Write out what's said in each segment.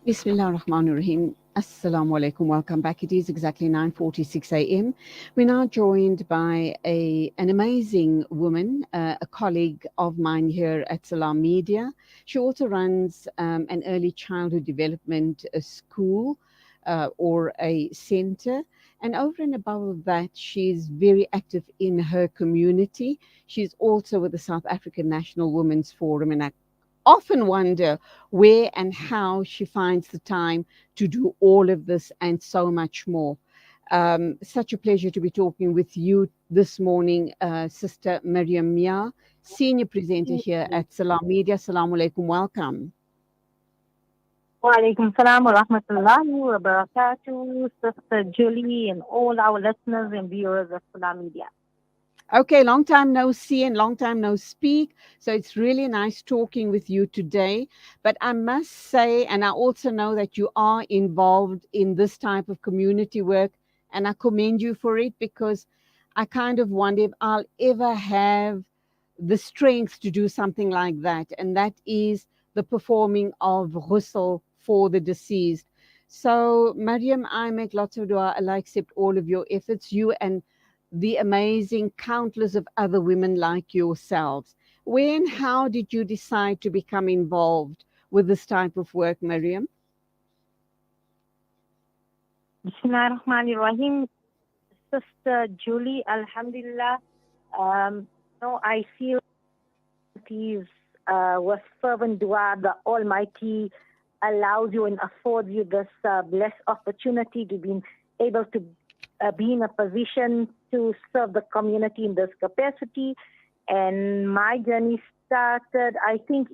Bismillah ar-Rahman ar-Rahim. Assalamu alaikum. Welcome back. It is exactly 9:46 a.m. We're now joined by an amazing woman, a colleague of mine here at Salam Media. She also runs an early childhood development school or a center. And over and above that, she's very active in her community. She's also with the South African National Women's Forum, and I often wonder where and how she finds the time to do all of this and so much more. Such a pleasure to be talking with you this morning, Sister Mariam Mia, senior presenter here at Salam Media. Assalamu alaikum, welcome. Wa alaikum salam wa rahmatullahi wa barakatuh, Sister Julie, and all our listeners and viewers of Salam Media. Okay, long time no see and long time no speak. So it's really nice talking with you today. But I must say, and I also know that you are involved in this type of community work, and I commend you for it, because I kind of wonder if I'll ever have the strength to do something like that. And that is the performing of Gussal for the deceased. So, Mariam, I make lots of dua. Allah accept all of your efforts, you and the amazing countless of other women like yourselves. When, how did you decide to become involved with this type of work, Mariam? Bismillahir Rahmanir Rahim. Sister Julie, Alhamdulillah. I feel these with fervent dua, the Almighty allows you and affords you this blessed opportunity to be able to be in a position to serve the community in this capacity. And my journey started, I think,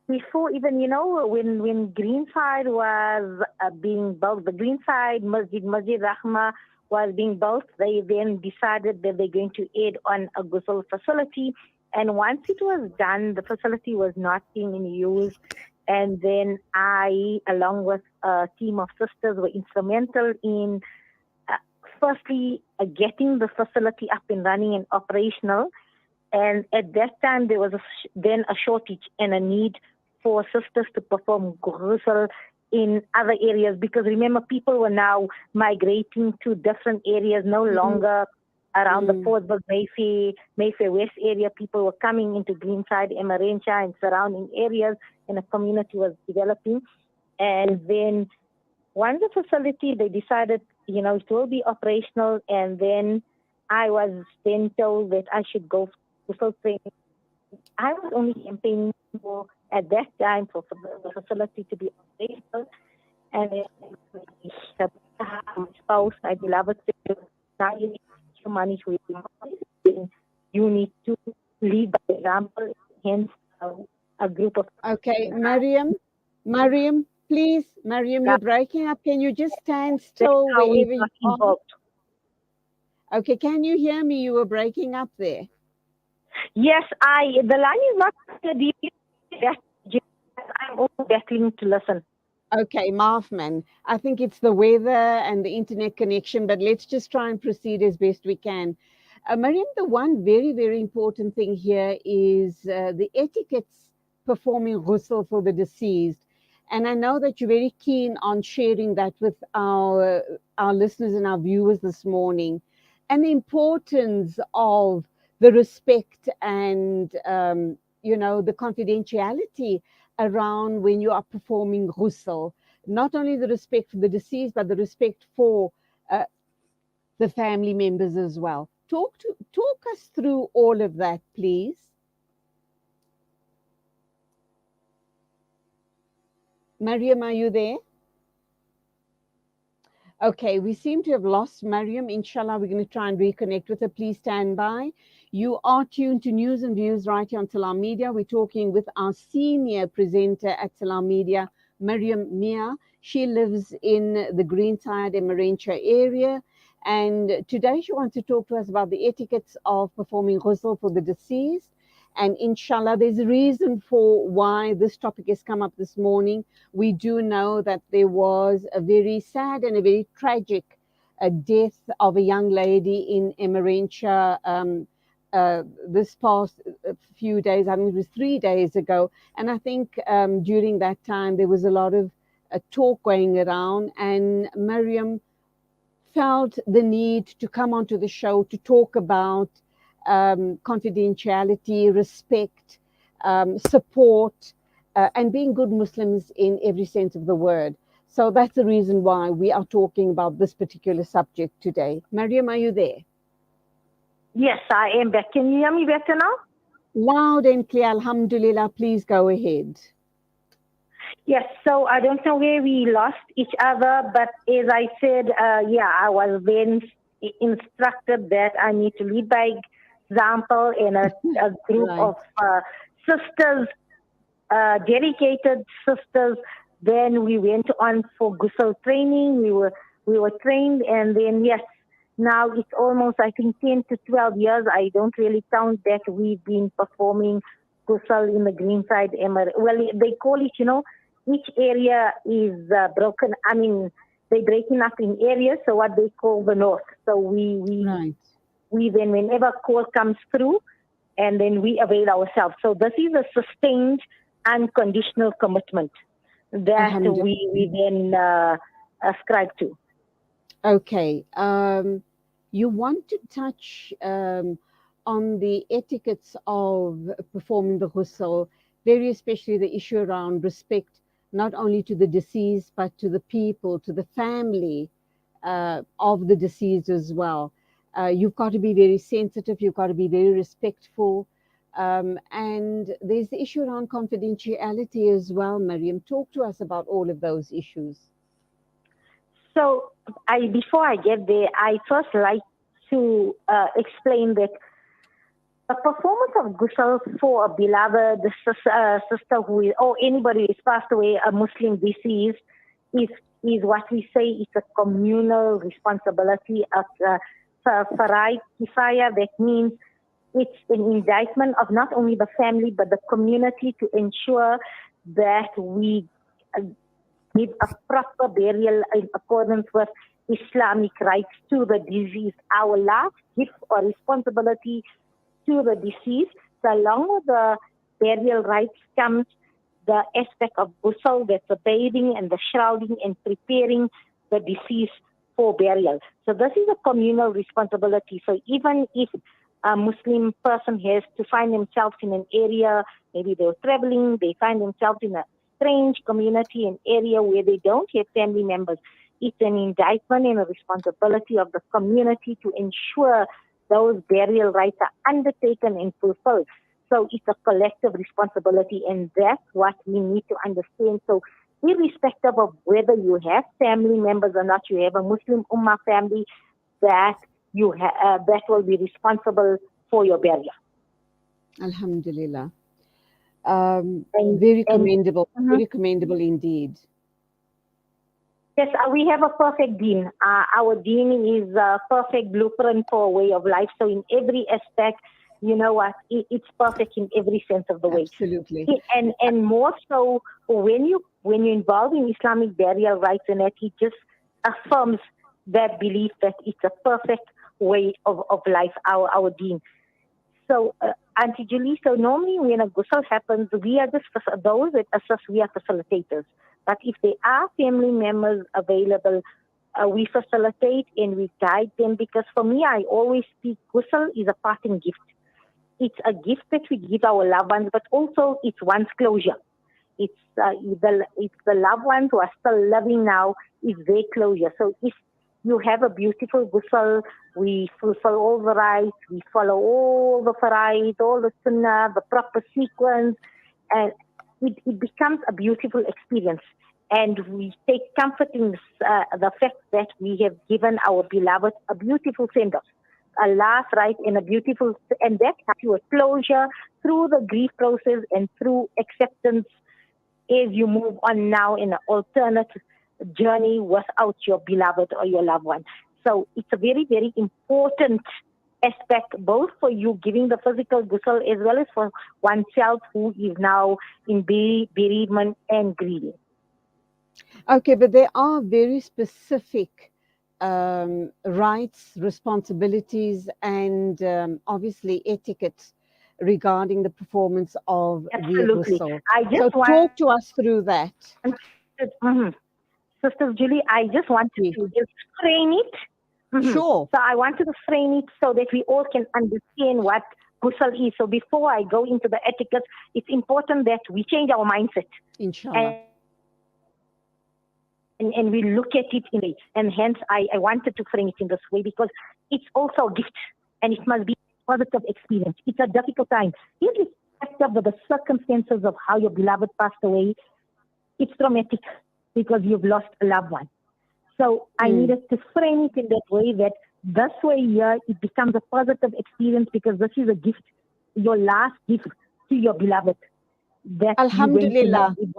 before even, when Greenside was being built, the Greenside Masjid Rahma was being built, they then decided that they're going to add on a Gussal facility. And once it was done, the facility was not being in use. And then I, along with a team of sisters, were instrumental in firstly, getting the facility up and running and operational. And at that time, there was then a shortage and a need for sisters to perform Ghusl in other areas, because remember, people were now migrating to different areas, no longer around the Portsburg, Mayfair West area. People were coming into Greenside, Emmarentia, and surrounding areas, and a community was developing. And then once the facility, they decided, it will be operational, and then I was then told that I should go for training. I was only campaigning for, at that time, for the facility to be operational, and then my spouse, my beloved, said, now you need your money to it. You need to lead by example, hence a group of... Okay, Mariam, please, Mariam, you're breaking up. Can you just stand still wherever you are? Okay, can you hear me? You were breaking up there. Yes, the line is not deep. I'm also battling to listen. Okay, Marfman, I think it's the weather and the internet connection, but let's just try and proceed as best we can. Mariam, the one very, very important thing here is the etiquettes performing ghusl for the deceased. And I know that you're very keen on sharing that with our listeners and our viewers this morning, and the importance of the respect and, the confidentiality around when you are performing ghusl. Not only the respect for the deceased, but the respect for the family members as well. Talk us through all of that, please. Mariam, are you there? Okay, we seem to have lost Mariam. Inshallah, we're going to try and reconnect with her. Please stand by. You are tuned to News and Views right here on Salam Media. We're talking with our senior presenter at Salam Media, Mariam Mia. She lives in the Greenside, Emmarentia area. And today she wants to talk to us about the etiquettes of performing ghusl for the deceased. And inshallah, there's a reason for why this topic has come up this morning. We do know that there was a very sad and a very tragic death of a young lady in Emmarentia this past few days. I think it was 3 days ago, and I think during that time there was a lot of talk going around, and Mariam felt the need to come onto the show to talk about confidentiality, respect, support, and being good Muslims in every sense of the word. So that's the reason why we are talking about this particular subject today. Mariam, are you there? Yes, I am back. Can you hear me better now? Loud and clear, alhamdulillah. Please go ahead. Yes, so I don't know where we lost each other, but as I said, I was then instructed that I need to lead by example, and a group Right. of sisters, dedicated sisters. Then we went on for Gussal training. We were trained, and then yes, now it's almost, I think, 10 to 12 years. I don't really count that we've been performing Gussal in the Greenside Emirate. Well, they call it, each area is broken. I mean, they're breaking up in areas, so what they call the north. So Right. we then, whenever call comes through, and then we avail ourselves. So this is a sustained, unconditional commitment that we then ascribe to. Okay. You want to touch on the etiquettes of performing the ghusl, very especially the issue around respect, not only to the deceased, but to the people, to the family of the deceased as well. You've got to be very sensitive, you've got to be very respectful. And there's the issue around confidentiality as well, Mariam. Talk to us about all of those issues. So, before I get there, I first like to explain that the performance of Gussal for a beloved sister who is, or anybody who has passed away, a Muslim deceased, is what we say is a communal responsibility of Faraid Kifaya. That means it's an indictment of not only the family but the community to ensure that we give a proper burial in accordance with Islamic rights to the deceased. Our last gift or responsibility to the deceased, so along with the burial rights comes the aspect of Gussal, that's the bathing and the shrouding and preparing the deceased for burial. So this is a communal responsibility. So even if a Muslim person has to find themselves in an area, maybe they're traveling, they find themselves in a strange community, an area where they don't have family members, it's an indictment and a responsibility of the community to ensure those burial rights are undertaken and fulfilled. So it's a collective responsibility, and that's what we need to understand. So irrespective of whether you have family members or not, you have a Muslim Ummah family that that will be responsible for your burial. Alhamdulillah. And, Very and commendable, Mhm. very commendable indeed. Yes, we have a perfect deen. Our deen is a perfect blueprint for a way of life. So in every aspect, you know what, it's perfect in every sense of the way. Absolutely. And more so when you involve in Islamic burial rights, and that it just affirms that belief that it's a perfect way of life, our deen. So, Auntie Julie, so normally when a Gussal happens, we are just those that assist, we are facilitators. But if there are family members available, we facilitate and we guide them, because for me, I always speak, Gussal is a parting gift. It's a gift that we give our loved ones, but also it's one's closure. It's the loved ones who are still living now, it's their closure. So if you have a beautiful Gussal, we fulfill all the rights, we follow all the faraid, all the sunnah, the proper sequence, and it becomes a beautiful experience. And we take comfort in the fact that we have given our beloved a beautiful send-off, a last right and a beautiful, and that has you a closure through the grief process and through acceptance as you move on now in an alternate journey without your beloved or your loved one. So it's a very, very important aspect, both for you giving the physical Gussal as well as for oneself who is now in bereavement and grieving. Okay, but there are very specific rights, responsibilities, and obviously etiquette regarding the performance of the Absolutely. ghusl. I So just want talk to us through that. Mhm. Sister Julie, I just wanted Yeah. to just frame it. Sure, So I wanted to frame it so that we all can understand what Gussal is. So before I go into the etiquette, it's important that we change our mindset inshallah. and we look at it in a way. And hence I wanted to frame it in this way because it's also a gift and it must be a positive experience. It's a difficult time. Irrespective of the circumstances of how your beloved passed away, it's traumatic because you've lost a loved one. So I needed to frame it in that way that this way here it becomes a positive experience because this is a gift, your last gift to your beloved that you're going to now Alhamdulillah. be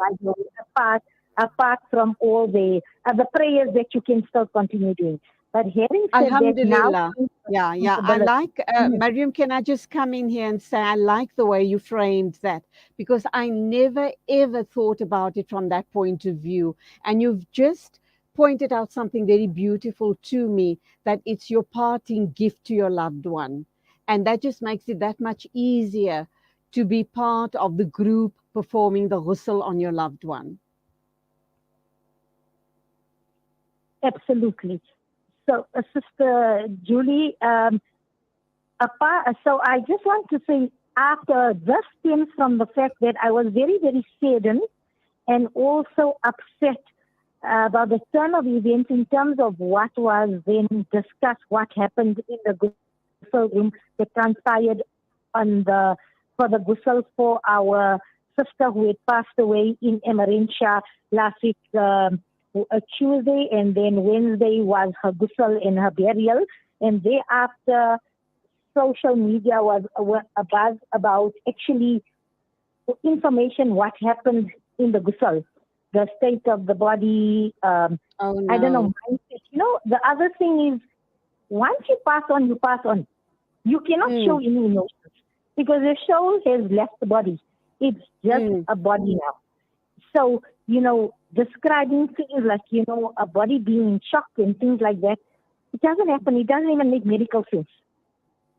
apart from all the other prayers that you can still continue doing. But having said that, now Alhamdulillah. Yeah, yeah. I responsibility. like, Mariam, can I just come in here and say, I like the way you framed that because I never ever thought about it from that point of view. And you've just pointed out something very beautiful to me that it's your parting gift to your loved one. And that just makes it that much easier to be part of the group performing the ghusl on your loved one. Absolutely. So, Sister Julie, so I just want to say, after this stems from the fact that I was very, very saddened and also upset about the turn of events in terms of what was then discussed, what happened in the Gussal room that transpired on for the Gussal for our sister who had passed away in Emiratia last week, Tuesday, and then Wednesday was her Gussal and her burial. And thereafter, social media was a buzz about actually information what happened in the Gussal, the state of the body. Oh, I don't know. no. Mindset. The other thing is once you pass on, you pass on. You cannot show any emotions because the soul has left the body. It's just a body now. So, describing things like, a body being in shock and things like that, it doesn't happen. It doesn't even make medical sense.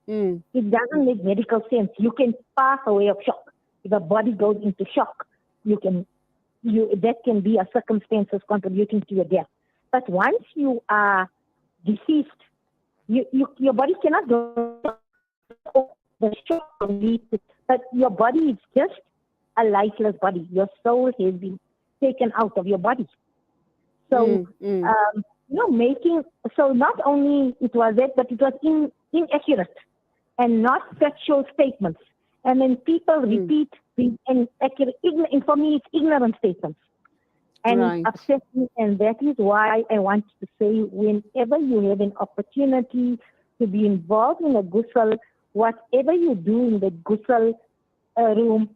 It doesn't make medical sense. You can pass away of shock. If a body goes into shock, that can be a circumstances contributing to your death. But once you are deceased, your body cannot go the shock release, but your body is just a lifeless body. Your soul has been taken out of your body. So, so not only it was that, but it was inaccurate and not factual statements. And then people repeat the inaccurate, and for me, it's ignorant statements. And Right. it upsets me, and that is why I want to say whenever you have an opportunity to be involved in a Gussal, whatever you do in the Gussal room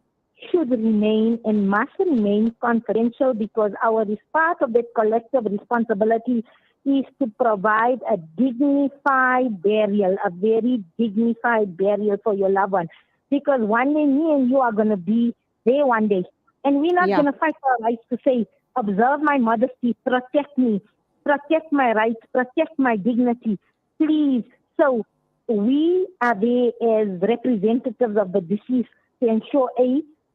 should remain and must remain confidential because our part of that collective responsibility is to provide a dignified burial, a very dignified burial for your loved one. Because one day me and you are going to be there one day. And we're not going to fight for our rights to say, observe my modesty, protect me, protect my rights, protect my dignity, please. So we are there as representatives of the deceased to ensure,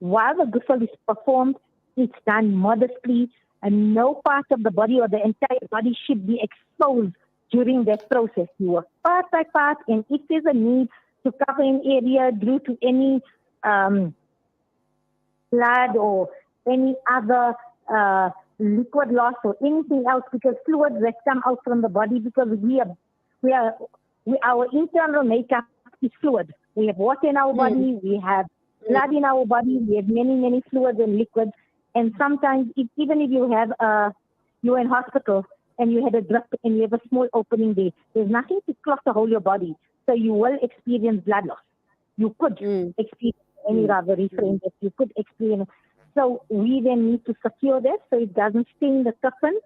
while the Gussal is performed, it's done modestly, and no part of the body or the entire body should be exposed during that process. You work part by part, and if there's a need to cover an area due to any blood or any other liquid loss or anything else, because fluids that come out from the body, because our internal makeup is fluid. We have water in our body, we have blood in our body, we have many, many fluids and liquids. And sometimes, even if you're in hospital and you had a drip and you have a small opening there, there's nothing to clot the whole your body. So you will experience blood loss. You could experience any rather refrain that you could experience. So we then need to secure that so it doesn't stain the coffin.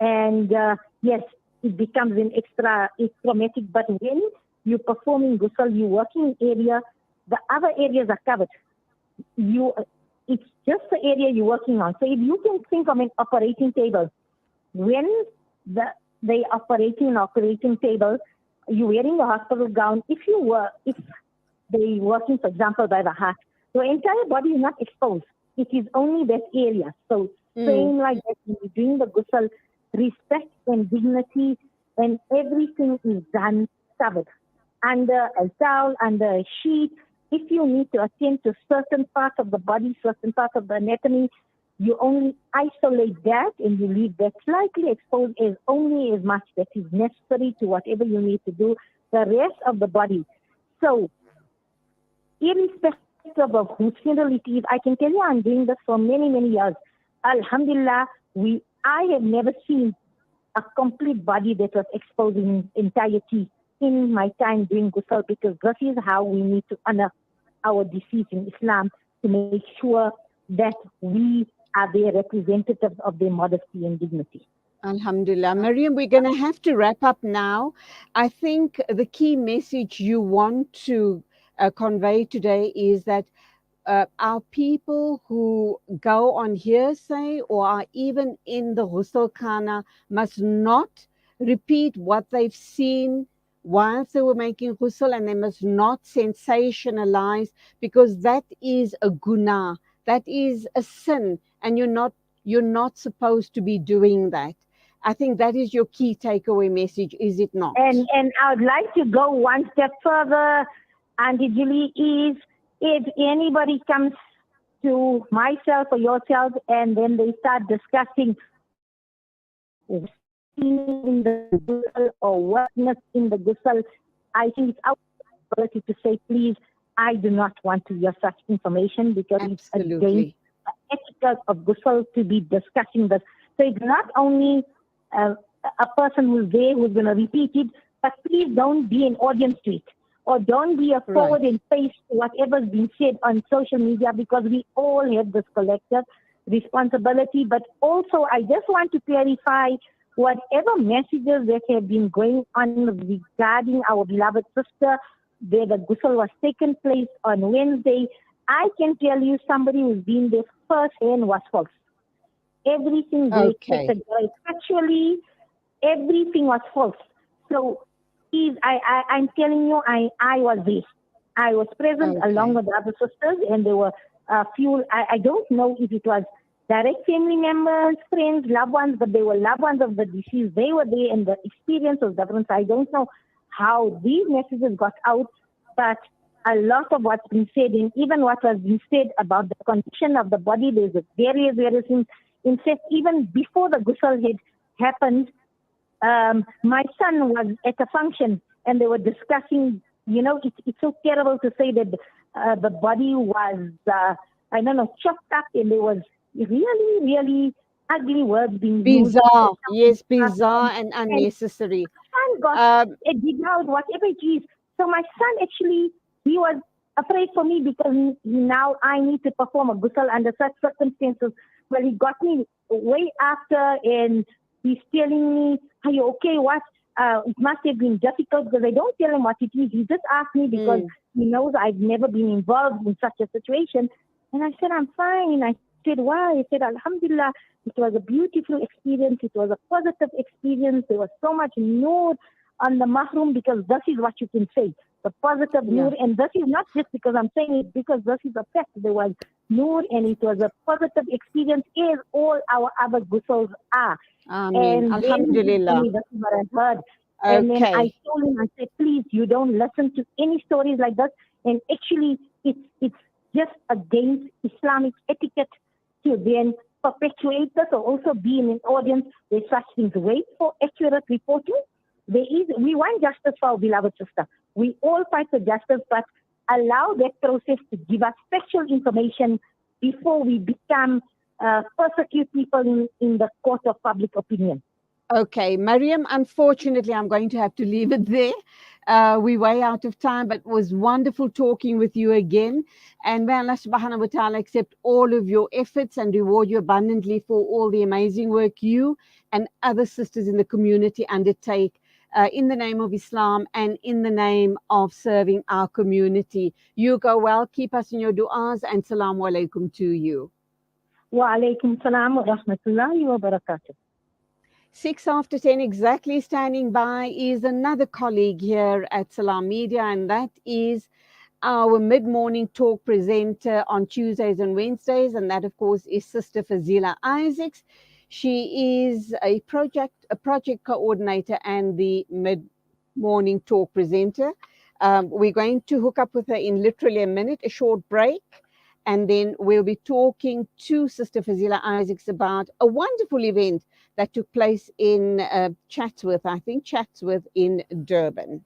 And yes, it becomes it's traumatic. But when you're performing Gussal, you working area, the other areas are covered. It's just the area you're working on. So if you can think of an operating table, when the they operating an operating table, you're wearing a hospital gown. If they working, for example, by the heart, your entire body is not exposed. It is only that area. So saying like that, when you're doing the Gussal, respect and dignity and everything is done covered. Under a towel, under a sheet, if you need to attend to certain parts of the body, certain parts of the anatomy, you only isolate that and you leave that slightly exposed as only as much that is necessary to whatever you need to do, the rest of the body. So, irrespective of whose funeral it is, I can tell you I'm doing this for many, many years. Alhamdulillah, I have never seen a complete body that was exposed in entirety in my time doing Gussal, because this is how we need to honor our deceased in Islam, to make sure that we are their representatives of their modesty and dignity. Alhamdulillah. Mariam, we're going to have to wrap up now. I think the key message you want to convey today is that our people who go on hearsay or are even in the Ghusl Khana must not repeat what they've seen whilst they were making Ghusl, and they must not sensationalize, because that is a guna, that is a sin, and you're not supposed to be doing that. I think that is your key takeaway message, is it not? And I would like to go one step further, Auntie Julie, is if anybody comes to myself or yourself and then they start discussing in the Gussal or whatness in the Gussal, I think it's our ability to say, please, I do not want to hear such information, because it's against the etiquette of Gussal to be discussing this. So it's not only a person who's there who's going to repeat it, but please don't be an audience to it, or don't be a forward and face to whatever's been said on social media, because we all have this collective responsibility. But also, I just want to clarify whatever messages that have been going on regarding our beloved sister, where the Gussal was taken place on Wednesday. I can tell you, somebody who's been there firsthand was false. Everything they said, actually, everything was false. So, please, I'm telling you, I was there. I was present along with the other sisters, and there were a few. I don't know if it was direct family members, friends, loved ones, but they were loved ones of the deceased. They were there, and the experience was different. So I don't know how these messages got out, but a lot of what's been said, and even what has been said about the condition of the body, there's various things. In fact, even before the Gussal had happened, my son was at a function and they were discussing, it's so terrible to say that the body was, chopped up, and there was really, really ugly words being used. Bizarre, yes, bizarre and unnecessary. And got dig out whatever it is. So my son actually, he was afraid for me, because now I need to perform a Gussal under such circumstances. Well, he got me way after, and he's telling me, are you okay? What? It must have been difficult, because I don't tell him what it is. He just asked me because he knows I've never been involved in such a situation. And I said, I'm fine. I said, why? I said, Alhamdulillah, it was a beautiful experience. It was a positive experience. There was so much noor on the mahrum, because this is what you can say, the positive noor. And this is not just because I'm saying it, because this is a fact. There was noor, and it was a positive experience, as all our other Gussals are. Ameen. And Alhamdulillah. then, this is what I heard. And then I told him, I said, please, you don't listen to any stories like that. And actually, it's just against Islamic etiquette to then perpetuate this, or also be in an audience where such things. Wait for accurate reporting. We want justice for our beloved sister. We all fight for justice, but allow that process to give us factual information before we become persecute people in the court of public opinion. Okay, Mariam, unfortunately, I'm going to have to leave it there. We're way out of time, but it was wonderful talking with you again. And may Allah subhanahu wa ta'ala accept all of your efforts and reward you abundantly for all the amazing work you and other sisters in the community undertake in the name of Islam and in the name of serving our community. You go well, keep us in your du'as, and salamu alaikum to you. Wa alaikum salam wa rahmatullahi wa barakatuh. 6 after 10 exactly, standing by is another colleague here at Salam Media, and that is our mid-morning talk presenter on Tuesdays and Wednesdays, and that of course is Sister Fazila Isaacs. She is a project coordinator and the mid-morning talk presenter. We're going to hook up with her in literally a minute, a short break, and then we'll be talking to Sister Fazila Isaacs about a wonderful event that took place in Chatsworth, I think Chatsworth in Durban.